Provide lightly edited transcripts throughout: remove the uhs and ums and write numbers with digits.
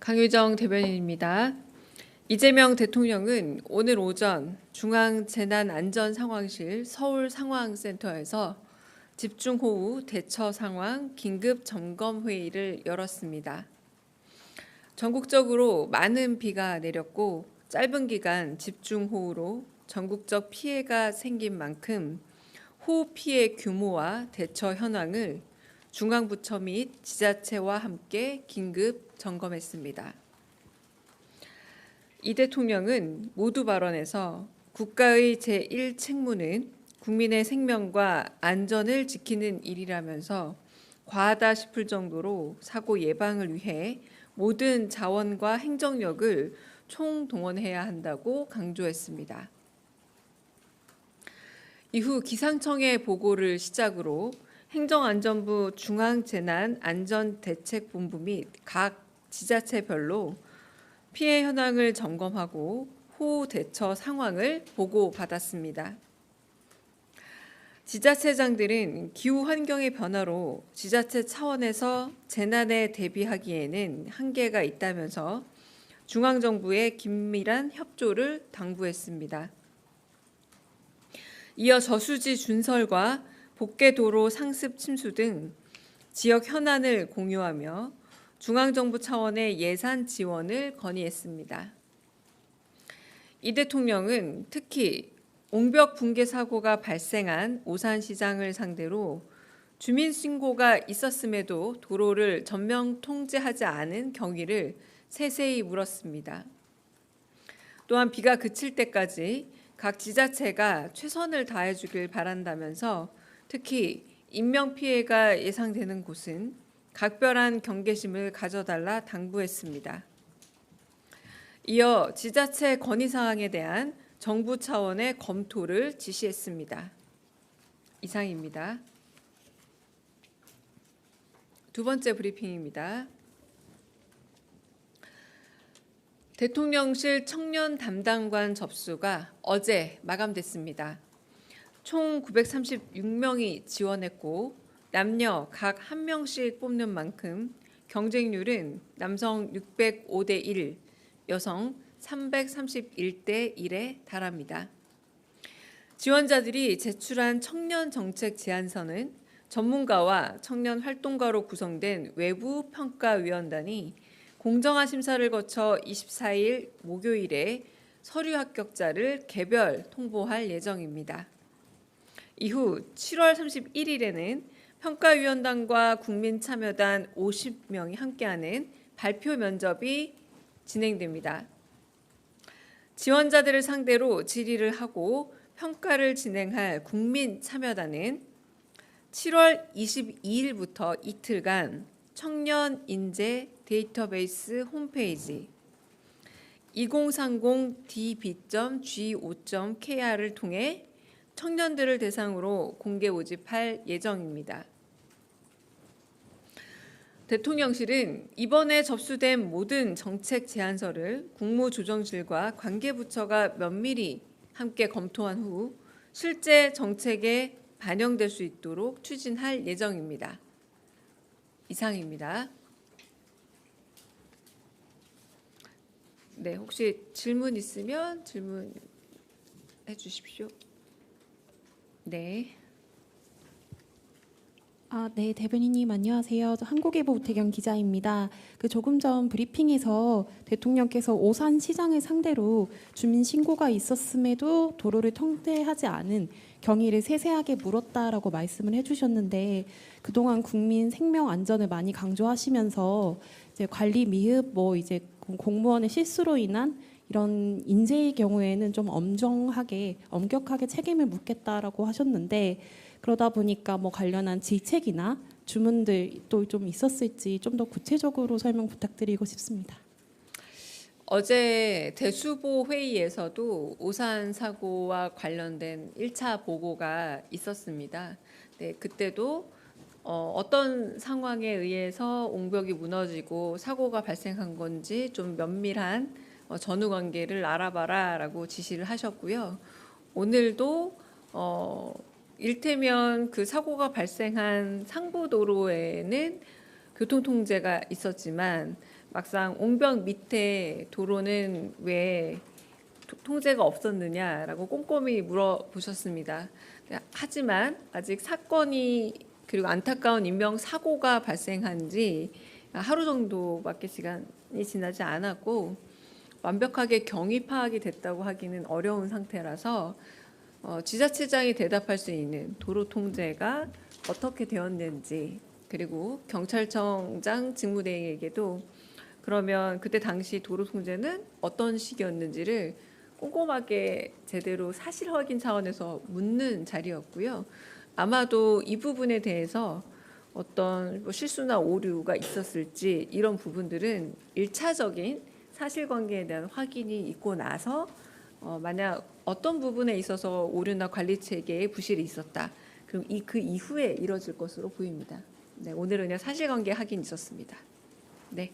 강유정 대변인입니다. 이재명 대통령은 오늘 오전 중앙재난안전상황실 서울상황센터에서 집중호우 대처 상황 긴급 점검 회의를 열었습니다. 전국적으로 많은 비가 내렸고 짧은 기간 집중호우로 전국적 피해가 생긴 만큼 호우 피해 규모와 대처 현황을 중앙부처 및 지자체와 함께 긴급 점검했습니다. 이 대통령은 모두 발언에서 국가의 제1책무는 국민의 생명과 안전을 지키는 일이라면서 과하다 싶을 정도로 사고 예방을 위해 모든 자원과 행정력을 총동원해야 한다고 강조했습니다. 이후 기상청의 보고를 시작으로 행정안전부 중앙재난안전대책본부 및 각 지자체별로 피해 현황을 점검하고 호우 대처 상황을 보고받았습니다. 지자체장들은 기후 환경의 변화로 지자체 차원에서 재난에 대비하기에는 한계가 있다면서 중앙정부의 긴밀한 협조를 당부했습니다. 이어 저수지 준설과 복개도로 상습 침수 등 지역 현안을 공유하며 중앙정부 차원의 예산 지원을 건의했습니다. 이 대통령은 특히 옹벽 붕괴 사고가 발생한 오산시장을 상대로 주민 신고가 있었음에도 도로를 전면 통제하지 않은 경위를 세세히 물었습니다. 또한 비가 그칠 때까지 각 지자체가 최선을 다해 주길 바란다면서 특히 인명피해가 예상되는 곳은 각별한 경계심을 가져달라 당부했습니다. 이어 지자체 건의사항에 대한 정부 차원의 검토를 지시했습니다. 이상입니다. 두 번째 브리핑입니다. 대통령실 청년 담당관 접수가 어제 마감됐습니다. 총 936명이 지원했고 남녀 각 1명씩 뽑는 만큼 경쟁률은 남성 605대 1, 여성 331대 1에 달합니다. 지원자들이 제출한 청년 정책 제안서는 전문가와 청년 활동가로 구성된 외부 평가위원단이 공정한 심사를 거쳐 24일 목요일에 서류 합격자를 개별 통보할 예정입니다. 이후 7월 31일에는 평가위원단과 국민참여단 50명이 함께하는 발표 면접이 진행됩니다. 지원자들을 상대로 질의를 하고 평가를 진행할 국민참여단은 7월 22일부터 이틀간 청년 인재 데이터베이스 홈페이지 2030db.go.kr을 통해 청년들을 대상으로 공개 모집할 예정입니다. 대통령실은 이번에 접수된 모든 정책 제안서를 국무조정실과 관계부처가 면밀히 함께 검토한 후 실제 정책에 반영될 수 있도록 추진할 예정입니다. 이상입니다. 네, 혹시 질문 있으면 질문해 주십시오. 네. 네, 대변인님 안녕하세요. 저 한국일보 우태경 기자입니다. 조금 전 브리핑에서 대통령께서 오산시장을 상대로 주민 신고가 있었음에도 도로를 통제하지 않은 경위를 세세하게 물었다라고 말씀을 해주셨는데 그동안 국민 생명 안전을 많이 강조하시면서 이제 관리 미흡, 이제 공무원의 실수로 인한 이런 인재의 경우에는 좀 엄격하게 책임을 묻겠다라고 하셨는데 그러다 보니까 관련한 질책이나 주문들 또 좀 있었을지 좀 더 구체적으로 설명 부탁드리고 싶습니다. 어제 대수보 회의에서도 오산 사고와 관련된 1차 보고가 있었습니다. 네, 그때도 어떤 상황에 의해서 옹벽이 무너지고 사고가 발생한 건지 좀 면밀한 전후 관계를 알아봐라라고 지시를 하셨고요. 오늘도 일테면 그 사고가 발생한 상부도로에는 교통통제가 있었지만 막상 옹벽 밑에 도로는 왜 통제가 없었느냐라고 꼼꼼히 물어보셨습니다. 하지만 아직 사건이 그리고 안타까운 인명 사고가 발생한 지 하루 정도밖에 시간이 지나지 않았고 완벽하게 경위 파악이 됐다고 하기는 어려운 상태라서 지자체장이 대답할 수 있는 도로 통제가 어떻게 되었는지 그리고 경찰청장 직무대행에게도 그러면 그때 당시 도로 통제는 어떤 식이었는지를 꼼꼼하게 제대로 사실 확인 차원에서 묻는 자리였고요. 아마도 이 부분에 대해서 어떤 실수나 오류가 있었을지 이런 부분들은 1차적인 사실관계에 대한 확인이 있고 나서 만약 어떤 부분에 있어서 오류나 관리 체계에 부실이 있었다. 그럼 그 이후에 이뤄질 것으로 보입니다. 네, 오늘은 그냥 사실관계 확인이 있었습니다. 네.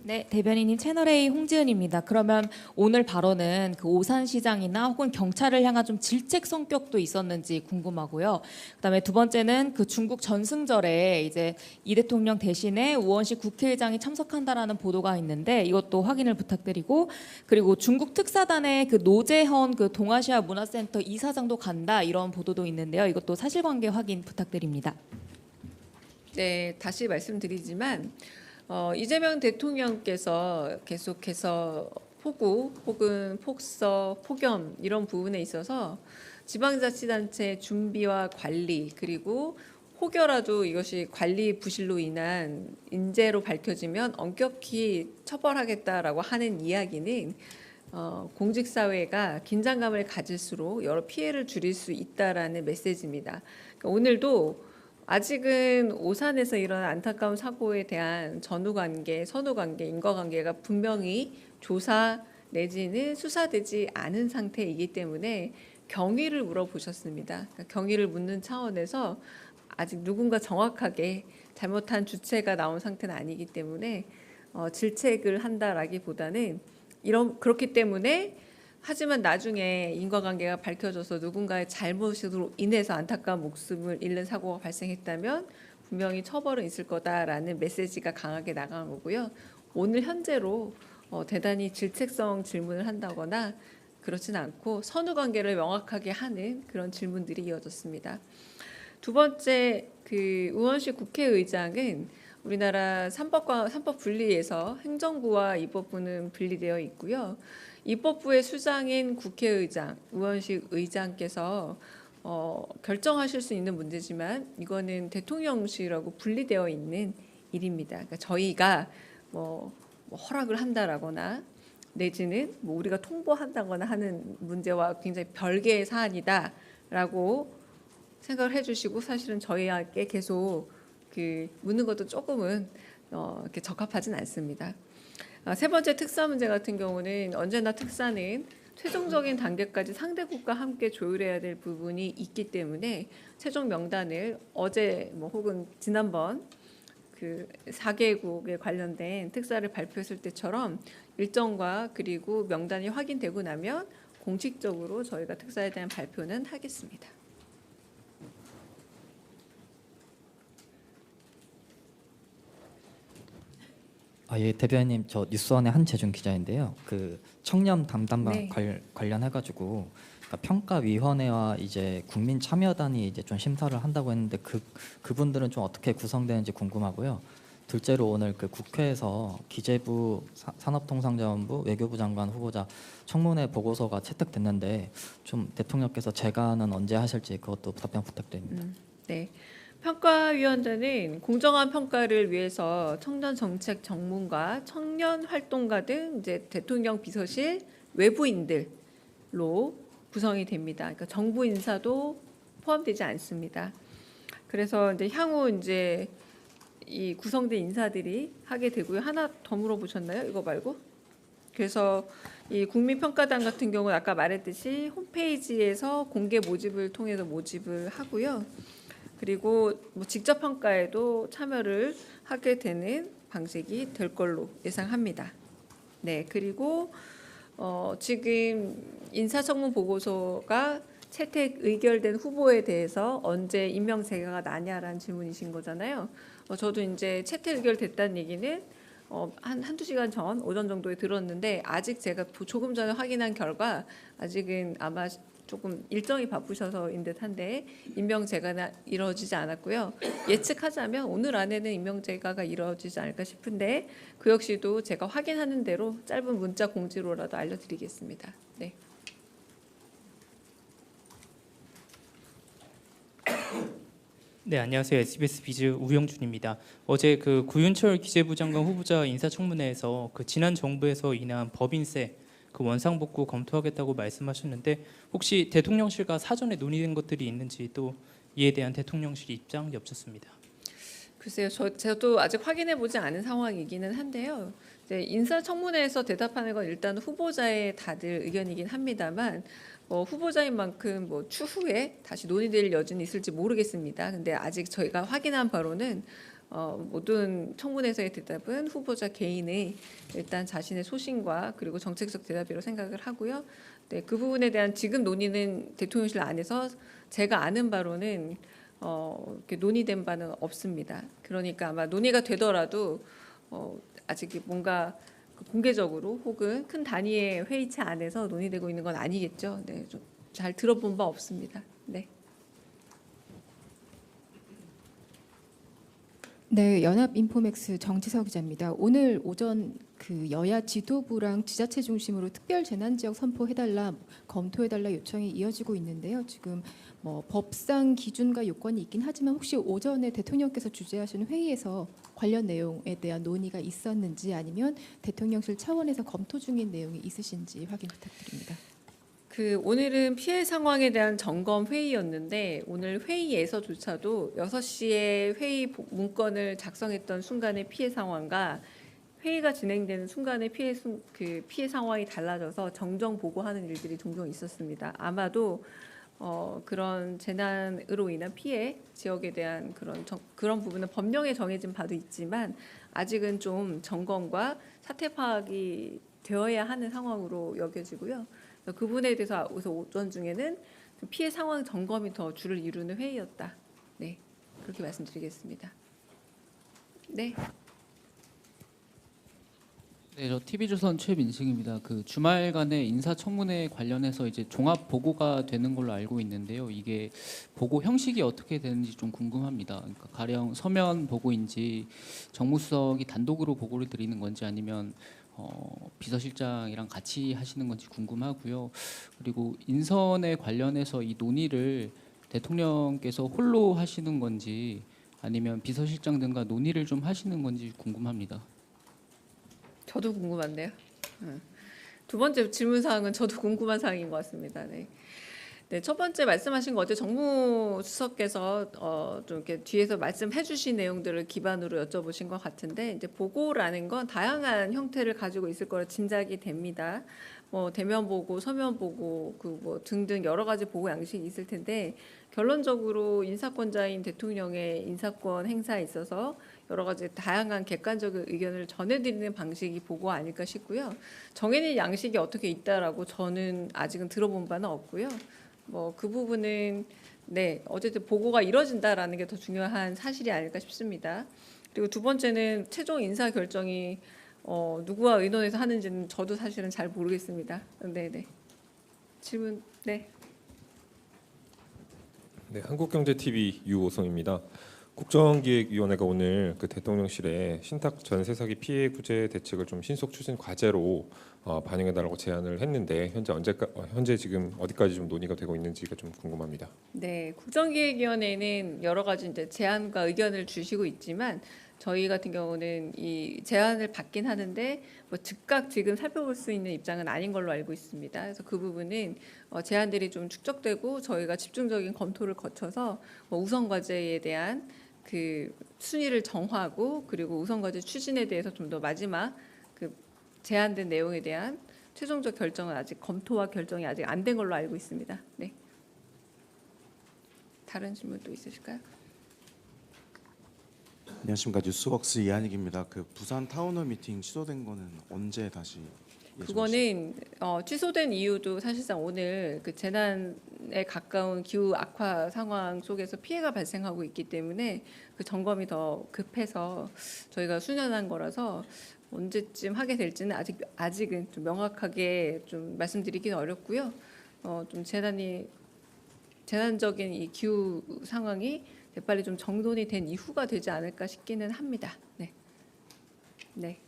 네, 대변인님 채널A 홍지은입니다. 그러면 오늘 발언은 그 오산시장이나 혹은 경찰을 향한 좀 질책 성격도 있었는지 궁금하고요. 그다음에 두 번째는 그 중국 전승절에 이제 이 대통령 대신에 우원식 국회의장이 참석한다라는 보도가 있는데 이것도 확인을 부탁드리고 그리고 중국 특사단의 그 노재헌 그 동아시아 문화센터 이사장도 간다 이런 보도도 있는데요. 이것도 사실관계 확인 부탁드립니다. 네, 다시 말씀드리지만 이재명 대통령께서 계속해서 폭우 혹은 폭서, 폭염 이런 부분에 있어서 지방자치단체 준비와 관리 그리고 혹여라도 이것이 관리 부실로 인한 인재로 밝혀지면 엄격히 처벌하겠다라고 하는 이야기는 공직사회가 긴장감을 가질수록 여러 피해를 줄일 수 있다라는 메시지입니다. 그러니까 오늘도 아직은 오산에서 일어난 안타까운 사고에 대한 전후관계, 선후관계, 인과관계가 분명히 조사 내지는 수사되지 않은 상태이기 때문에 경위를 물어보셨습니다. 그러니까 경위를 묻는 차원에서 아직 누군가 정확하게 잘못한 주체가 나온 상태는 아니기 때문에 질책을 한다라기보다는 그렇기 때문에 하지만 나중에 인과관계가 밝혀져서 누군가의 잘못으로 인해서 안타까운 목숨을 잃는 사고가 발생했다면 분명히 처벌은 있을 거다라는 메시지가 강하게 나간 거고요. 오늘 현재로 대단히 질책성 질문을 한다거나 그렇진 않고 선후관계를 명확하게 하는 그런 질문들이 이어졌습니다. 두 번째, 그 우원식 국회의장은 우리나라 삼법 분리에서 행정부와 입법부는 분리되어 있고요. 입법부의 수장인 국회의장, 우원식 의장께서 결정하실 수 있는 문제지만 이거는 대통령실하고 분리되어 있는 일입니다. 그러니까 저희가 뭐 허락을 한다라거나 내지는 뭐 우리가 통보한다거나 하는 문제와 굉장히 별개의 사안이다라고 생각을 해주시고 사실은 저희에게 계속 그 묻는 것도 조금은 이렇게 적합하진 않습니다. 세 번째 특사 문제 같은 경우는 언제나 특사는 최종적인 단계까지 상대국과 함께 조율해야 될 부분이 있기 때문에 최종 명단을 어제 혹은 지난번 그 4개국에 관련된 특사를 발표했을 때처럼 일정과 그리고 명단이 확인되고 나면 공식적으로 저희가 특사에 대한 발표는 하겠습니다. 예, 대변인님, 저 뉴스원의 한재준 기자인데요. 그 청년 담당과 네. 관련해가지고 그러니까 평가위원회와 이제 국민참여단이 이제 좀 심사를 한다고 했는데 그분들은 좀 어떻게 구성되는지 궁금하고요. 둘째로 오늘 그 국회에서 기재부, 산업통상자원부, 외교부 장관 후보자 청문회 보고서가 채택됐는데 좀 대통령께서 재간은 언제 하실지 그것도 답변 부탁드립니다. 네. 평가위원회는 공정한 평가를 위해서 청년 정책 전문가, 청년 활동가 등 이제 대통령 비서실 외부인들로 구성이 됩니다. 그러니까 정부 인사도 포함되지 않습니다. 그래서 이제 향후 이제 이 구성된 인사들이 하게 되고요. 하나 더 물어보셨나요? 이거 말고? 그래서 이 국민평가단 같은 경우는 아까 말했듯이 홈페이지에서 공개 모집을 통해서 모집을 하고요. 그리고 직접 평가에도 참여를 하게 되는 방식이 될 걸로 예상합니다. 네, 그리고 지금 인사청문 보고서가 채택 의결된 후보에 대해서 언제 임명 제가가 나냐라는 질문이신 거잖아요. 저도 이제 채택 의결됐다는 얘기는 한두 시간 전 오전 정도에 들었는데 아직 제가 조금 전에 확인한 결과 아직은 아마 조금 일정이 바쁘셔서인 듯한데 임명 제가가 이루어지지 않았고요. 예측하자면 오늘 안에는 임명 제가가 이루어지지 않을까 싶은데 그 역시도 제가 확인하는 대로 짧은 문자 공지로라도 알려드리겠습니다. 네. 네, 안녕하세요. SBS 비즈 우영준입니다. 어제 그 구윤철 기재부 장관 후보자 인사청문회에서 그 지난 정부에서 인한 법인세 그 원상복구 검토하겠다고 말씀하셨는데 혹시 대통령실과 사전에 논의된 것들이 있는지 또 이에 대한 대통령실 입장 여쭙습니다. 글쎄요, 저도 아직 확인해 보지 않은 상황이기는 한데요. 이제 인사청문회에서 대답하는 건 일단 후보자의 다들 의견이긴 합니다만 후보자인 만큼 추후에 다시 논의될 여지는 있을지 모르겠습니다. 근데 아직 저희가 확인한 바로는 모든 청문회에서의 대답은 후보자 개인의 일단 자신의 소신과 그리고 정책적 대답이라고 생각을 하고요. 네, 그 부분에 대한 지금 논의는 대통령실 안에서 제가 아는 바로는 이렇게 논의된 바는 없습니다. 그러니까 아마 논의가 되더라도 아직 뭔가 공개적으로 혹은 큰 단위의 회의체 안에서 논의되고 있는 건 아니겠죠. 네, 좀 잘 들어본 바 없습니다. 네. 네, 연합인포맥스 정지석 기자입니다. 오늘 오전 그 여야 지도부랑 지자체 중심으로 특별 재난 지역 선포해달라, 검토해달라 요청이 이어지고 있는데요. 지금 법상 기준과 요건이 있긴 하지만 혹시 오전에 대통령께서 주재하시는 회의에서 관련 내용에 대한 논의가 있었는지 아니면 대통령실 차원에서 검토 중인 내용이 있으신지 확인 부탁드립니다. 오늘은 피해 상황에 대한 점검 회의였는데 오늘 회의에서조차도 6시에 회의 문건을 작성했던 순간의 피해 상황과 회의가 진행되는 순간의 피해 상황이 달라져서 정정 보고하는 일들이 종종 있었습니다. 아마도 그런 재난으로 인한 피해 지역에 대한 그런 부분은 법령에 정해진 바도 있지만 아직은 좀 점검과 사태 파악이 되어야 하는 상황으로 여겨지고요. 그 부분에 대해서 오전 중에는 피해 상황 점검이 더 주를 이루는 회의였다. 네, 그렇게 말씀드리겠습니다. 네. 네, 저 TV조선 최민식입니다. 그 주말간의 인사청문회 관련해서 이제 종합 보고가 되는 걸로 알고 있는데요. 이게 보고 형식이 어떻게 되는지 좀 궁금합니다. 그러니까 가령 서면 보고인지 정무수석이 단독으로 보고를 드리는 건지 아니면 비서실장이랑 같이 하시는 건지 궁금하고요. 그리고 인선에 관련해서 이 논의를 대통령께서 홀로 하시는 건지 아니면 비서실장 등과 논의를 좀 하시는 건지 궁금합니다. 저도 궁금한데요. 두 번째 질문 사항은 저도 궁금한 사항인 것 같습니다. 네. 네, 첫 번째 말씀하신 거 어제 정무수석께서 좀 이렇게 뒤에서 말씀해주신 내용들을 기반으로 여쭤보신 것 같은데 이제 보고라는 건 다양한 형태를 가지고 있을 거라 짐작이 됩니다. 대면 보고, 서면 보고, 등등 여러 가지 보고 양식이 있을 텐데 결론적으로 인사권자인 대통령의 인사권 행사에 있어서 여러 가지 다양한 객관적인 의견을 전해드리는 방식이 보고 아닐까 싶고요. 정해진 양식이 어떻게 있다라고 저는 아직은 들어본 바는 없고요. 그 부분은 네 어쨌든 보고가 이뤄진다라는 게 더 중요한 사실이 아닐까 싶습니다. 그리고 두 번째는 최종 인사 결정이 누구와 의논해서 하는지는 저도 사실은 잘 모르겠습니다. 네네 질문 네. 네, 한국경제TV 유오성입니다. 국정기획위원회가 오늘 그 대통령실에 신탁 전세 사기 피해 구제 대책을 좀 신속 추진 과제로 반영해달라고 제안을 했는데 현재 지금 어디까지 좀 논의가 되고 있는지가 좀 궁금합니다. 네, 국정기획위원회는 여러 가지 이제 제안과 의견을 주시고 있지만 저희 같은 경우는 이 제안을 받긴 하는데 즉각 지금 살펴볼 수 있는 입장은 아닌 걸로 알고 있습니다. 그래서 그 부분은 제안들이 좀 축적되고 저희가 집중적인 검토를 거쳐서 우선 과제에 대한 그 순위를 정하고 그리고 우선 과제 추진에 대해서 좀 더 마지막 그 제안된 내용에 대한 최종적 결정은 아직 검토와 결정이 아직 안 된 걸로 알고 있습니다. 네. 다른 질문 또 있으실까요? 안녕하십니까 뉴스웍스 이한익입니다. 그 부산 타운홀 미팅 취소된 거는 언제 다시? 그거는 취소된 이유도 사실상 오늘 그 재난에 가까운 기후 악화 상황 속에서 피해가 발생하고 있기 때문에 그 점검이 더 급해서 저희가 수년한 거라서 언제쯤 하게 될지는 아직은 좀 명확하게 좀 말씀드리기는 어렵고요. 좀 재난적인 이 기후 상황이 빨리 좀 정돈이 된 이후가 되지 않을까 싶기는 합니다. 네. 네.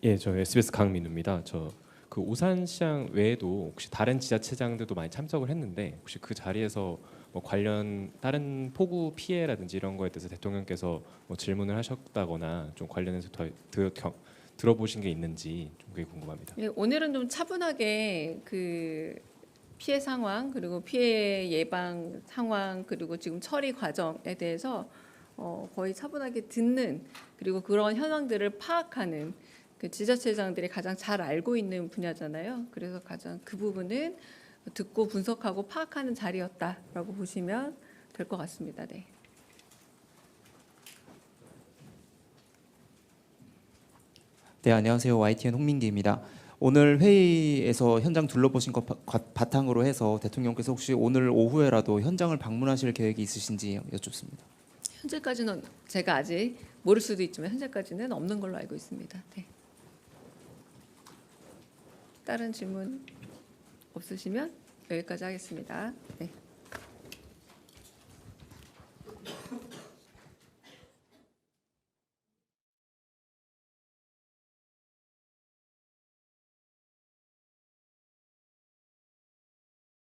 예, 저 SBS 강민우입니다. 저 그 오산시장 외에도 혹시 다른 지자체장들도 많이 참석을 했는데 혹시 그 자리에서 뭐 관련 다른 폭우 피해라든지 이런 거에 대해서 대통령께서 뭐 질문을 하셨다거나 좀 관련해서 들어보신 게 있는지 좀 그게 궁금합니다. 예, 오늘은 좀 차분하게 그 피해 상황 그리고 피해 예방 상황 그리고 지금 처리 과정에 대해서 거의 차분하게 듣는 그리고 그런 현황들을 파악하는 그 지자체장들이 가장 잘 알고 있는 분야잖아요. 그래서 가장 그 부분은 듣고 분석하고 파악하는 자리였다라고 보시면 될 것 같습니다. 네. 네, 안녕하세요. YTN 홍민기입니다. 오늘 회의에서 현장 둘러보신 것 바탕으로 해서 대통령께서 혹시 오늘 오후에라도 현장을 방문하실 계획이 있으신지 여쭙습니다. 현재까지는 제가 아직 모를 수도 있지만 현재까지는 없는 걸로 알고 있습니다. 네. 다른 질문 없으시면 여기까지 하겠습니다. 네.